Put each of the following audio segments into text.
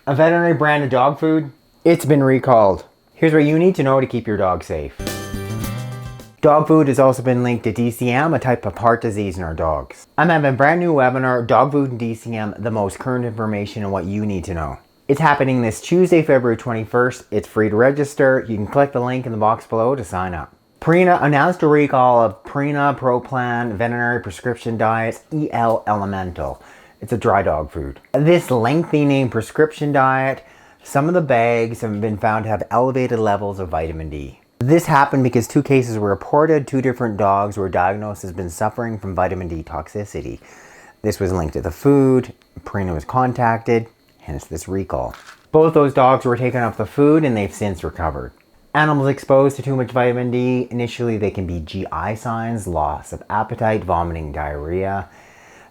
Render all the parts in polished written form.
A veterinary brand of dog food? It's been recalled. Here's what you need to know to keep your dog safe. Dog food has also been linked to DCM, a type of heart disease in our dogs. I'm having a brand new webinar, Dog Food and DCM, the most current information and what you need to know. It's happening this Tuesday, February 21st. It's free to register. You can click the link in the box below to sign up. Purina announced a recall of Purina Pro Plan Veterinary Prescription Diets EL Elemental. It's a dry dog food. This lengthy name prescription diet, some of the bags have been found to have elevated levels of vitamin D. This happened because 2 cases were reported. 2 different dogs were diagnosed as been suffering from vitamin D toxicity. This was linked to the food. Purina was contacted, hence this recall. Both those dogs were taken off the food and they've since recovered. Animals exposed to too much vitamin D, initially they can be GI signs, loss of appetite, vomiting, diarrhea.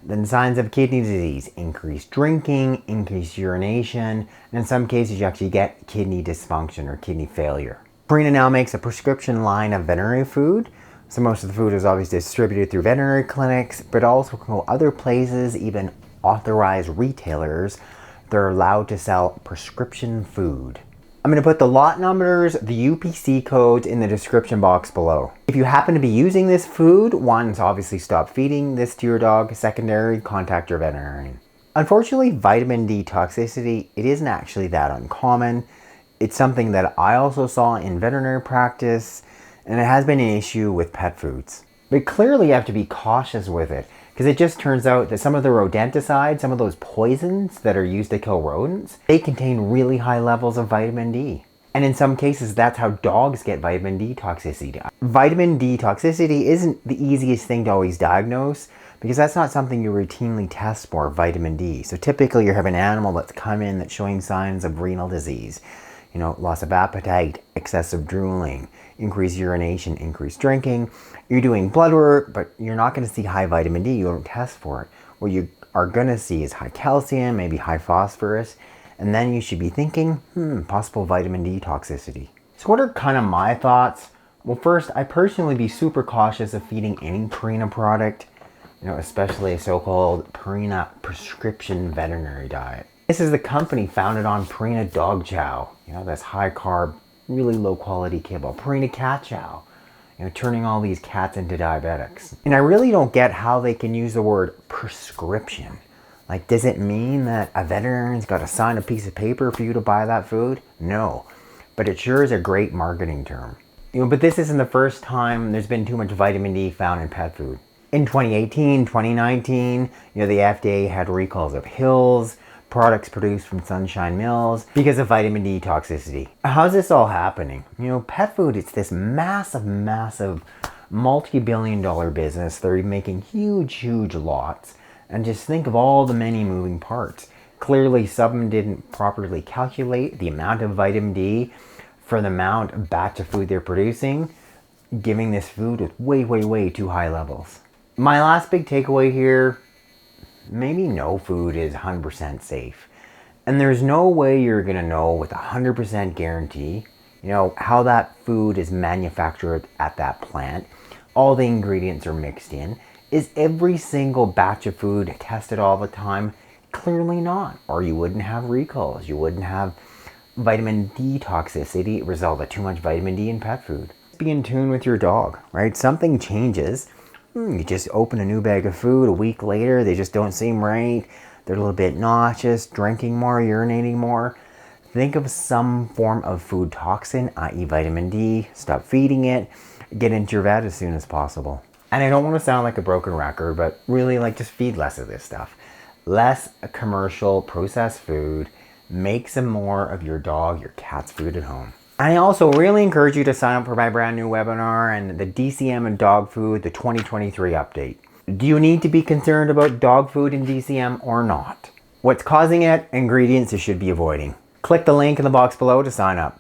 Then signs of kidney disease, increased drinking, increased urination, and in some cases you actually get kidney dysfunction or kidney failure. Purina now makes a prescription line of veterinary food. So most of the food is obviously distributed through veterinary clinics, but also can go other places, even authorized retailers. They're allowed to sell prescription food. I'm going to put the lot numbers, the UPC codes in the description box below. If you happen to be using this food, one is obviously stop feeding this to your dog. Secondary, contact your veterinarian. Unfortunately, vitamin D toxicity, it isn't actually that uncommon. It's something that I also saw in veterinary practice, and it has been an issue with pet foods. But clearly you have to be cautious with it, because it just turns out that some of the rodenticides, some of those poisons that are used to kill rodents, they contain really high levels of vitamin D. And in some cases, that's how dogs get vitamin D toxicity. Vitamin D toxicity isn't the easiest thing to always diagnose, because that's not something you routinely test for, vitamin D. So typically you have an animal that's come in that's showing signs of renal disease. You know, loss of appetite, excessive drooling, increased urination, increased drinking. You're doing blood work, but you're not going to see high vitamin D. You don't test for it. What you are going to see is high calcium, maybe high phosphorus, and then you should be thinking, possible vitamin D toxicity. So what are kind of my thoughts? Well, first, I personally be super cautious of feeding any Purina product, especially a so-called Purina prescription veterinary diet. This is the company founded on Purina dog chow. That's high carb, really low quality kibble. Purina cat chow, turning all these cats into diabetics. And I really don't get how they can use the word prescription. Like, does it mean that a veterinarian's got to sign a piece of paper for you to buy that food? No, but it sure is a great marketing term. But this isn't the first time there's been too much vitamin D found in pet food. In 2018, 2019, the FDA had recalls of Hills, products produced from Sunshine Mills, because of vitamin D toxicity. How's this all happening? Pet food, it's this massive multi-billion-dollar business. They're making huge lots. And just think of all the many moving parts. Clearly, someone didn't properly calculate the amount of vitamin D for the amount of batch of food they're producing, giving this food with way too high levels. My last big takeaway here, maybe no food is 100% safe. And there's no way you're going to know with 100% guarantee, how that food is manufactured at that plant. All the ingredients are mixed in. Is every single batch of food tested all the time? Clearly not. Or you wouldn't have recalls. You wouldn't have vitamin D toxicity, result of too much vitamin D in pet food. Be in tune with your dog, right? Something changes. You just open a new bag of food, a week later, they just don't seem right. They're a little bit nauseous, drinking more, urinating more. Think of some form of food toxin, i.e. vitamin D. Stop feeding it. Get into your vet as soon as possible. And I don't want to sound like a broken record, but really just feed less of this stuff. Less commercial processed food. Make some more of your dog, your cat's food at home. I also really encourage you to sign up for my brand new webinar and the DCM and dog food, the 2023 update. Do you need to be concerned about dog food and DCM or not? What's causing it? Ingredients you should be avoiding. Click the link in the box below to sign up.